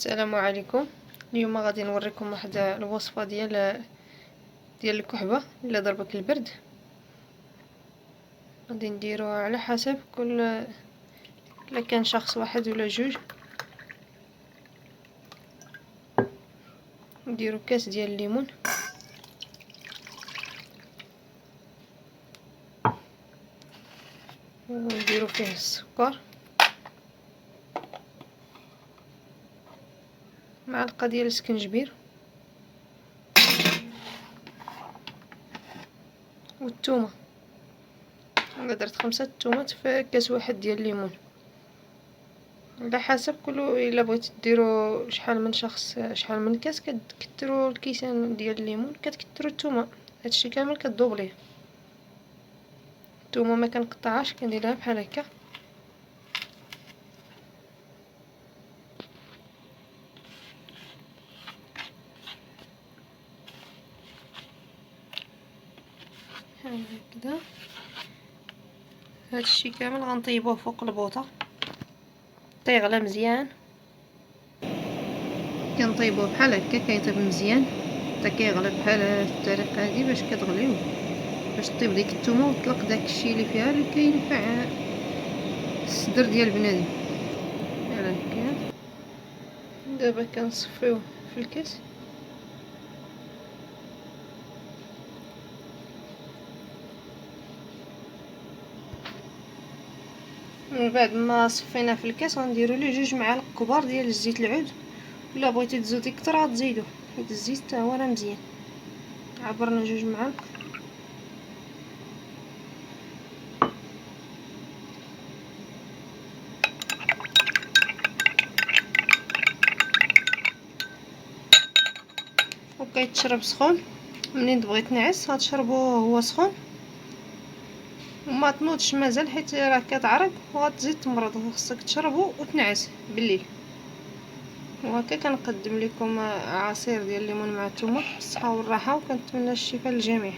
السلام عليكم. اليوم غادي نوريكم واحد الوصفه ديال الكحبه الا ضربك البرد. غادي نديروها على حسب كل الا كان شخص واحد ولا جوج. نديرو كاس ديال الليمون، ونديرو فيه السكر، معلقه ديال السكنجبير والثومه. انا درت 5 تومات في كاس واحد ديال الليمون، على حسب كل الا بغيتو ديروا شحال من شخص شحال من كاس كتكثروا الكيسان ديال الليمون، كتكثروا الثومه. هادشي كامل كدوبليه. الثومه ما كنقطعهاش، كنديرها بحال هكا. بحال هكذا. هادشي كامل غنطيبوه فوق البوطه طيغلى مزيان. كنطيبوه بحال هكا كيطيب مزيان حتى كيغلى بحال هاد الطريقه هادي باش كتغليوه، باش طيب ديك الثومه وطلق داكشي اللي فيها اللي كينفع الصدر ديال بنادم. بحال هكا. دابا كنصفيوه في الكاس. من بعد ما صفينا في الكاس غنديروا ليه 2 معالق كبار ديال الزيت العود، الا بغيتي تزودي كتر غتزيدوه حيت الزيت حتى هو راه مزيان. عبرنا 2 معالق. وكيتشرب سخون. منين تبغي تنعس غتشربوه هو سخون، وما تنوضش مازال حيت راه كتعرق وغتزيد تمرض. خصك تشربو وتنعس بالليل. وهكا كنقدم لكم عصير ديال الليمون مع الثومه بالصحه والراحه، وكنتمنى الشفاء للجميع.